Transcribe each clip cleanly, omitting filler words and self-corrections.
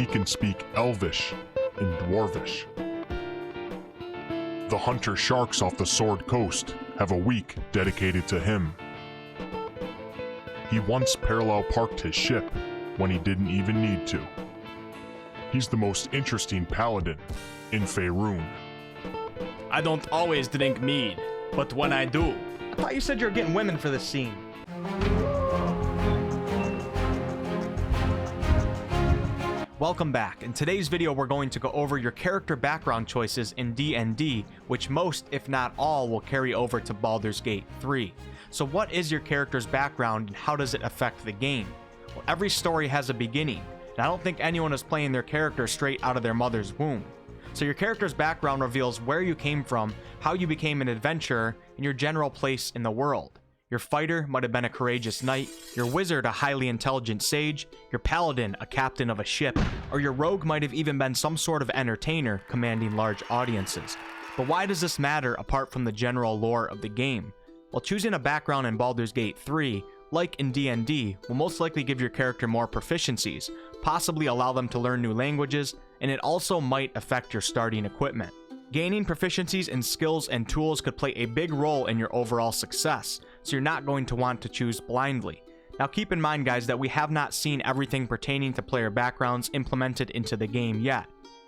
he can speak Elvish and Dwarvish. The hunter sharks off the Sword Coast have a week dedicated to him. He once parallel parked his ship when he didn't even need to. He's the most interesting paladin in Faerun. I don't always drink mead, but when I do... I thought you said you were getting women for this scene. Welcome back. In today's video, we're going to go over your character background choices in D&D, which most, if not all, will carry over to Baldur's Gate 3. So what is your character's background and how does it affect the game? Well, every story has a beginning, and I don't think anyone is playing their character straight out of their mother's womb. So your character's background reveals where you came from, how you became an adventurer, and your general place in the world. Your fighter might have been a courageous knight, your wizard a highly intelligent sage, your paladin a captain of a ship, or your rogue might have even been some sort of entertainer commanding large audiences. But why does this matter apart from the general lore of the game? Well, choosing a background in Baldur's Gate 3, like in D&D, will most likely give your character more proficiencies, possibly allow them to learn new languages, and it also might affect your starting equipment. Gaining proficiencies in skills and tools could play a big role in your overall success, so you're not going to want to choose blindly. Now keep in mind, guys, that we have not seen everything pertaining to player backgrounds implemented into the game yet.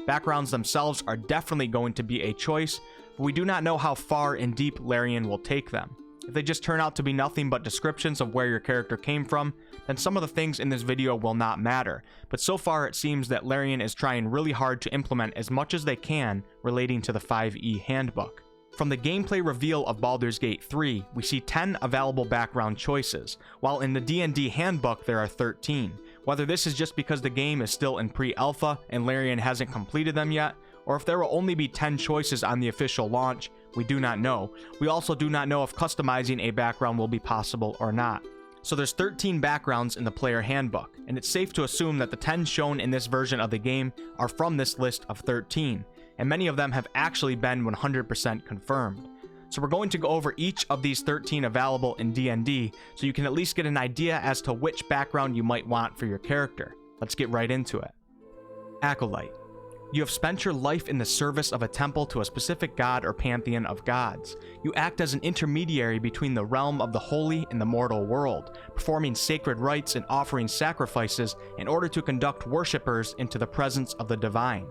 Backgrounds themselves are definitely going to be a choice, but we do not know how far and deep Larian will take them. If they just turn out to be nothing but descriptions of where your character came from, then some of the things in this video will not matter, but so far it seems that Larian is trying really hard to implement as much as they can relating to the 5e handbook. From the gameplay reveal of Baldur's Gate 3, we see 10 available background choices, while in the D&D handbook there are 13. Whether this is just because the game is still in pre-alpha and Larian hasn't completed them yet, or if there will only be 10 choices on the official launch, we do not know. We also do not know if customizing a background will be possible or not. So there's 13 backgrounds in the player handbook, and it's safe to assume that the 10 shown in this version of the game are from this list of 13, and many of them have actually been 100% confirmed. So we're going to go over each of these 13 available in D&D, so you can at least get an idea as to which background you might want for your character. Let's get right into it. Acolyte. You have spent your life in the service of a temple to a specific god or pantheon of gods. You act as an intermediary between the realm of the holy and the mortal world, performing sacred rites and offering sacrifices in order to conduct worshippers into the presence of the divine.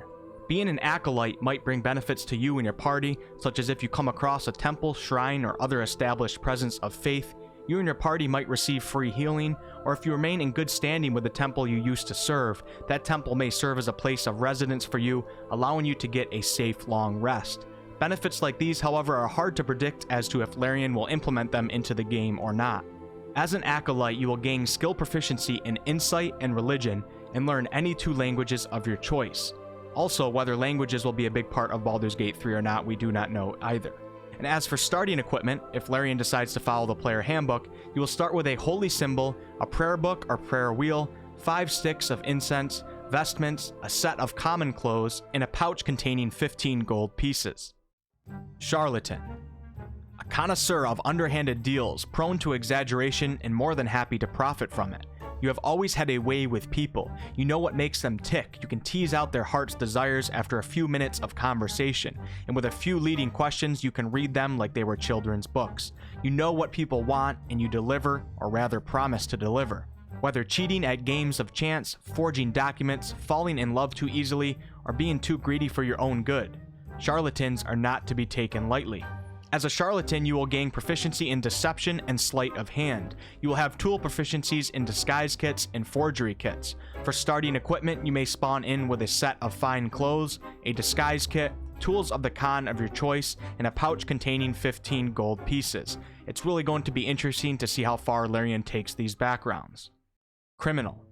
Being an acolyte might bring benefits to you and your party, such as if you come across a temple, shrine, or other established presence of faith, you and your party might receive free healing, or if you remain in good standing with the temple you used to serve, that temple may serve as a place of residence for you, allowing you to get a safe, long rest. Benefits like these, however, are hard to predict as to if Larian will implement them into the game or not. As an acolyte, you will gain skill proficiency in insight and religion, and learn any 2 languages of your choice. Also, whether languages will be a big part of Baldur's Gate 3 or not, we do not know either. And as for starting equipment, if Larian decides to follow the player handbook, you will start with a holy symbol, a prayer book or prayer wheel, 5 sticks of incense, vestments, a set of common clothes, and a pouch containing 15 gold pieces. Charlatan. A connoisseur of underhanded deals, prone to exaggeration and more than happy to profit from it. You have always had a way with people. You know what makes them tick. You can tease out their heart's desires after a few minutes of conversation, and with a few leading questions, you can read them like they were children's books. You know what people want, and you deliver, or rather promise to deliver. Whether cheating at games of chance, forging documents, falling in love too easily, or being too greedy for your own good, charlatans are not to be taken lightly. As a charlatan, you will gain proficiency in deception and sleight of hand. You will have tool proficiencies in disguise kits and forgery kits. For starting equipment, you may spawn in with a set of fine clothes, a disguise kit, tools of the con of your choice, and a pouch containing 15 gold pieces. It's really going to be interesting to see how far Larian takes these backgrounds. Criminal.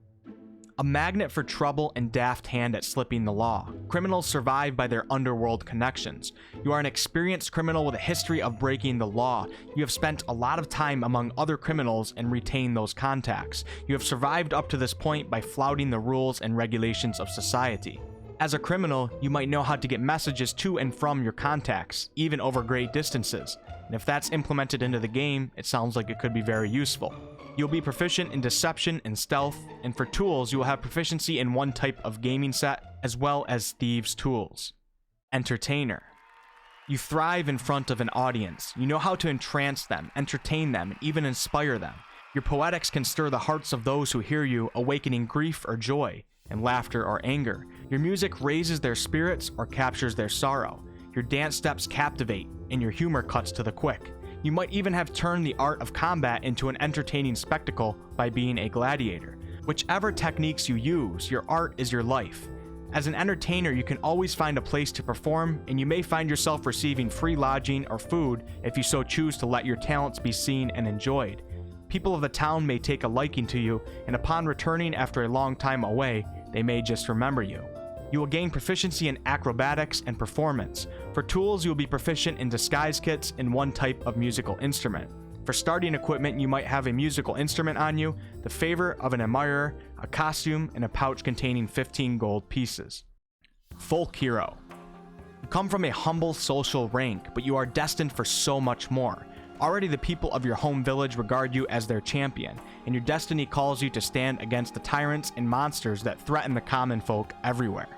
A magnet for trouble and daft hand at slipping the law. Criminals survive by their underworld connections. You are an experienced criminal with a history of breaking the law. You have spent a lot of time among other criminals and retained those contacts. You have survived up to this point by flouting the rules and regulations of society. As a criminal, you might know how to get messages to and from your contacts, even over great distances. And if that's implemented into the game, it sounds like it could be very useful. You'll be proficient in deception and stealth, and for tools, you will have proficiency in one type of gaming set, as well as thieves' tools. Entertainer. You thrive in front of an audience. You know how to entrance them, entertain them, and even inspire them. Your poetics can stir the hearts of those who hear you, awakening grief or joy, and laughter or anger. Your music raises their spirits or captures their sorrow. Your dance steps captivate, and your humor cuts to the quick. You might even have turned the art of combat into an entertaining spectacle by being a gladiator. Whichever techniques you use, your art is your life. As an entertainer, you can always find a place to perform, and you may find yourself receiving free lodging or food if you so choose to let your talents be seen and enjoyed. People of the town may take a liking to you, and upon returning after a long time away, they may just remember you. You will gain proficiency in acrobatics and performance. For tools, you will be proficient in disguise kits and one type of musical instrument. For starting equipment, you might have a musical instrument on you, the favor of an admirer, a costume, and a pouch containing 15 gold pieces. Folk hero. You come from a humble social rank, but you are destined for so much more. Already the people of your home village regard you as their champion, and your destiny calls you to stand against the tyrants and monsters that threaten the common folk everywhere.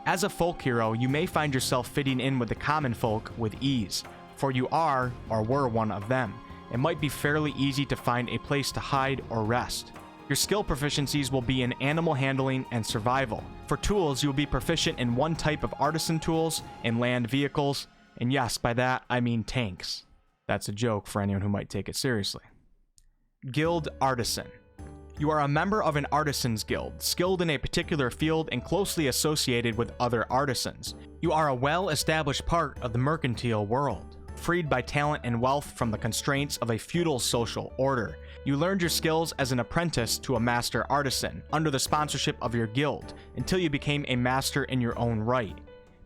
As a folk hero, you may find yourself fitting in with the common folk with ease, for you are, or were, one of them. It might be fairly easy to find a place to hide or rest. Your skill proficiencies will be in animal handling and survival. For tools, you will be proficient in one type of artisan tools, in land vehicles, and yes, by that I mean tanks. That's a joke for anyone who might take it seriously. Guild Artisan. You are a member of an artisans guild, skilled in a particular field and closely associated with other artisans. You are a well-established part of the mercantile world, freed by talent and wealth from the constraints of a feudal social order. You learned your skills as an apprentice to a master artisan, under the sponsorship of your guild, until you became a master in your own right.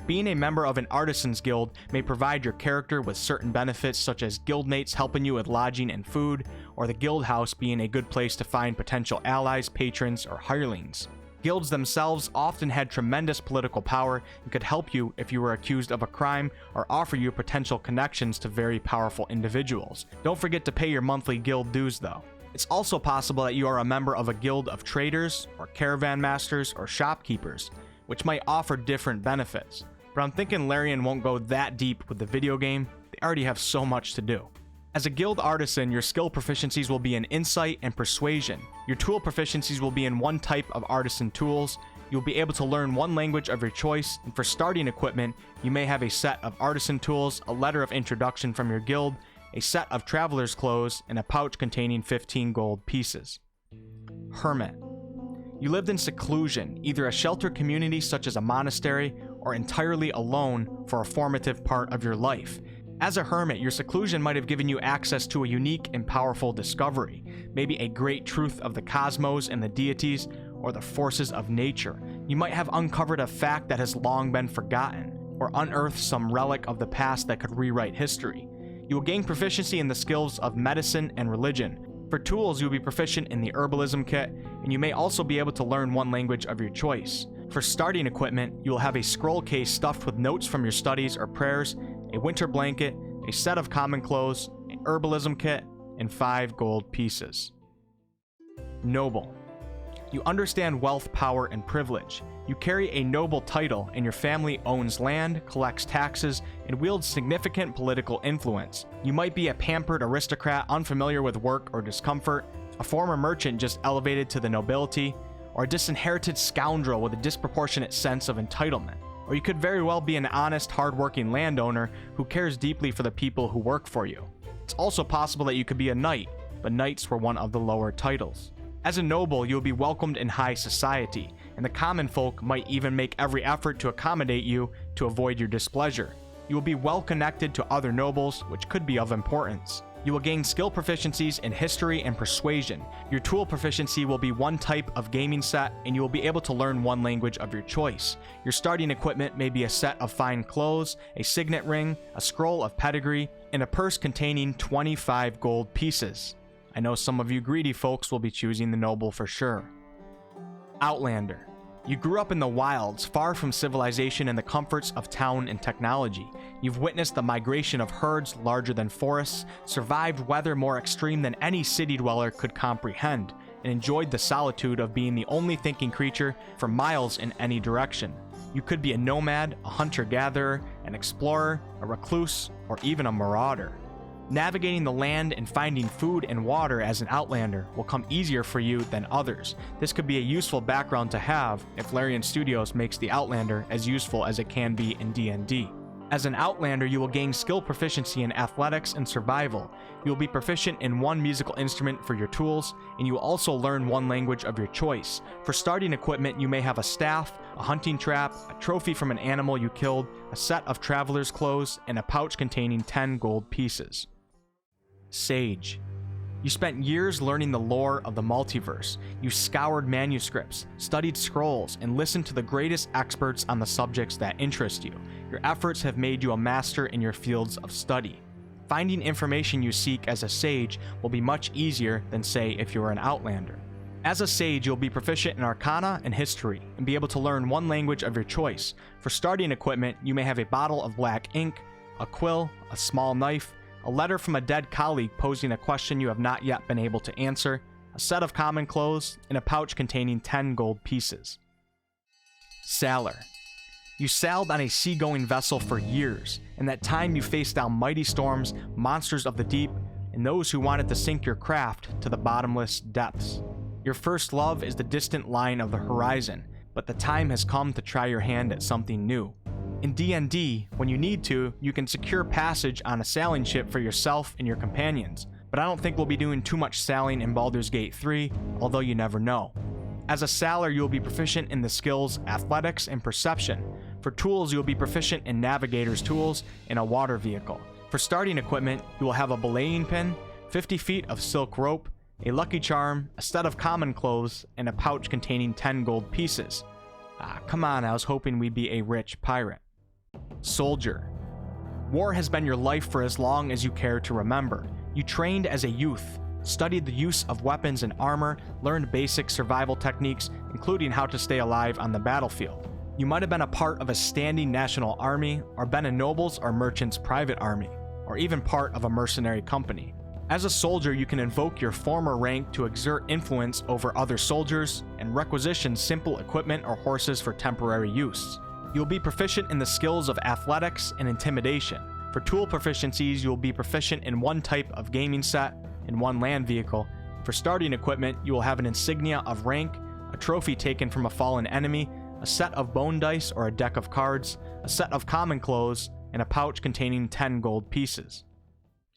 Being a member of an artisans guild may provide your character with certain benefits, such as guildmates helping you with lodging and food, or the guild house being a good place to find potential allies, patrons, or hirelings. Guilds themselves often had tremendous political power and could help you if you were accused of a crime, or offer you potential connections to very powerful individuals. Don't forget to pay your monthly guild dues though. It's also possible that you are a member of a guild of traders, or caravan masters, or shopkeepers, which might offer different benefits. But I'm thinking Larian won't go that deep with the video game. They already have so much to do. As a guild artisan, your skill proficiencies will be in insight and persuasion. Your tool proficiencies will be in one type of artisan tools. You'll be able to learn one language of your choice, and for starting equipment, you may have a set of artisan tools, a letter of introduction from your guild, a set of traveler's clothes, and a pouch containing 15 gold pieces. Hermit. You lived in seclusion, either a sheltered community such as a monastery, or entirely alone for a formative part of your life. As a hermit, your seclusion might have given you access to a unique and powerful discovery, maybe a great truth of the cosmos and the deities, or the forces of nature. You might have uncovered a fact that has long been forgotten, or unearthed some relic of the past that could rewrite history. You will gain proficiency in the skills of medicine and religion. For tools, you'll be proficient in the herbalism kit, and you may also be able to learn one language of your choice. For starting equipment, you will have a scroll case stuffed with notes from your studies or prayers, a winter blanket, a set of common clothes, an herbalism kit, and 5 gold pieces. Noble. You understand wealth, power, and privilege. You carry a noble title, and your family owns land, collects taxes, and wields significant political influence. You might be a pampered aristocrat unfamiliar with work or discomfort, a former merchant just elevated to the nobility, or a disinherited scoundrel with a disproportionate sense of entitlement. Or you could very well be an honest, hardworking landowner who cares deeply for the people who work for you. It's also possible that you could be a knight, but knights were one of the lower titles. As a noble, you'll be welcomed in high society, and the common folk might even make every effort to accommodate you to avoid your displeasure. You will be well connected to other nobles, which could be of importance. You will gain skill proficiencies in history and persuasion. Your tool proficiency will be one type of gaming set, and you will be able to learn one language of your choice. Your starting equipment may be a set of fine clothes, a signet ring, a scroll of pedigree, and a purse containing 25 gold pieces. I know some of you greedy folks will be choosing the noble for sure. Outlander. You grew up in the wilds, far from civilization and the comforts of town and technology. You've witnessed the migration of herds larger than forests, survived weather more extreme than any city dweller could comprehend, and enjoyed the solitude of being the only thinking creature for miles in any direction. You could be a nomad, a hunter-gatherer, an explorer, a recluse, or even a marauder. Navigating the land and finding food and water as an outlander will come easier for you than others. This could be a useful background to have if Larian Studios makes the Outlander as useful as it can be in D&D. As an Outlander, you will gain skill proficiency in athletics and survival. You will be proficient in one musical instrument for your tools, and you will also learn one language of your choice. For starting equipment, you may have a staff, a hunting trap, a trophy from an animal you killed, a set of traveler's clothes, and a pouch containing 10 gold pieces. Sage. You spent years learning the lore of the multiverse. You scoured manuscripts, studied scrolls, and listened to the greatest experts on the subjects that interest you. Your efforts have made you a master in your fields of study. Finding information you seek as a sage will be much easier than, say, if you were an outlander. As a sage, you'll be proficient in arcana and history, and be able to learn one language of your choice. For starting equipment, you may have a bottle of black ink, a quill, a small knife, a letter from a dead colleague posing a question you have not yet been able to answer, a set of common clothes, and a pouch containing 10 gold pieces. Saller. You sailed on a seagoing vessel for years. In that time, you faced down mighty storms, monsters of the deep, and those who wanted to sink your craft to the bottomless depths. Your first love is the distant line of the horizon, but the time has come to try your hand at something new. In D&D, when you need to, you can secure passage on a sailing ship for yourself and your companions, but I don't think we'll be doing too much sailing in Baldur's Gate 3, although you never know. As a sailor, you will be proficient in the skills athletics and perception. For tools, you will be proficient in navigator's tools and a water vehicle. For starting equipment, you will have a belaying pin, 50 feet of silk rope, a lucky charm, a set of common clothes, and a pouch containing 10 gold pieces. Come on, I was hoping we'd be a rich pirate. Soldier. War has been your life for as long as you care to remember. You trained as a youth, studied the use of weapons and armor, learned basic survival techniques, including how to stay alive on the battlefield. You might have been a part of a standing national army, or been a noble's or merchant's private army, or even part of a mercenary company. As a soldier, you can invoke your former rank to exert influence over other soldiers, and requisition simple equipment or horses for temporary use. You'll be proficient in the skills of athletics and intimidation. For tool proficiencies, you'll be proficient in one type of gaming set and one land vehicle. For starting equipment, you will have an insignia of rank, a trophy taken from a fallen enemy, a set of bone dice or a deck of cards, a set of common clothes, and a pouch containing 10 gold pieces.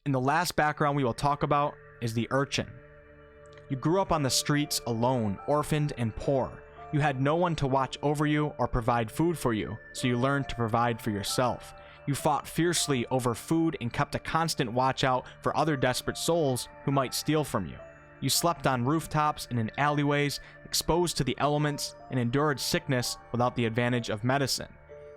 And the last background we will talk about is the urchin. You grew up on the streets alone, orphaned and poor. You had no one to watch over you or provide food for you, so you learned to provide for yourself. You fought fiercely over food and kept a constant watch out for other desperate souls who might steal from you. You slept on rooftops and in alleyways, exposed to the elements, and endured sickness without the advantage of medicine.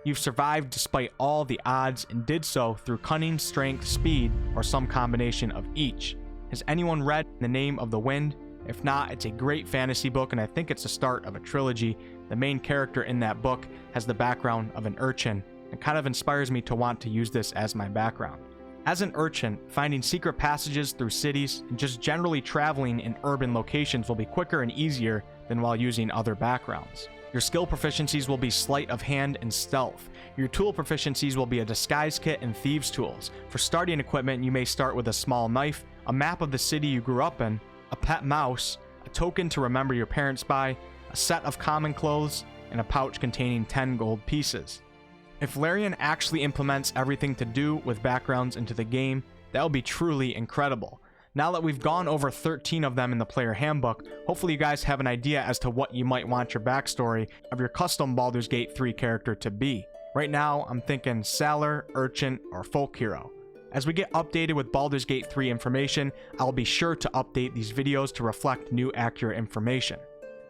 You've survived despite all the odds and did so through cunning, strength, speed, or some combination of each. Has anyone read The Name of the Wind? If not, it's a great fantasy book, and I think it's the start of a trilogy. The main character in that book has the background of an urchin, and kind of inspires me to want to use this as my background. As an urchin, finding secret passages through cities and just generally traveling in urban locations will be quicker and easier than while using other backgrounds. Your skill proficiencies will be sleight of hand and stealth. Your tool proficiencies will be a disguise kit and thieves' tools. For starting equipment, you may start with a small knife, a map of the city you grew up in, a pet mouse, a token to remember your parents by, a set of common clothes, and a pouch containing 10 gold pieces. If Larian actually implements everything to do with backgrounds into the game, that will be truly incredible. Now that we've gone over 13 of them in the player handbook, hopefully you guys have an idea as to what you might want your backstory of your custom Baldur's Gate 3 character to be. Right now, I'm thinking sailor, urchin, or folk hero. As we get updated with Baldur's Gate 3 information, I'll be sure to update these videos to reflect new accurate information.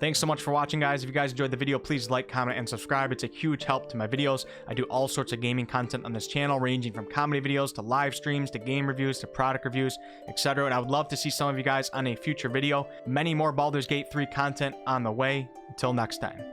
Thanks so much for watching, guys. If you guys enjoyed the video, please like, comment, and subscribe. It's a huge help to my videos. I do all sorts of gaming content on this channel, ranging from comedy videos to live streams to game reviews to product reviews, etc. And I would love to see some of you guys on a future video. Many more Baldur's Gate 3 content on the way. Until next time.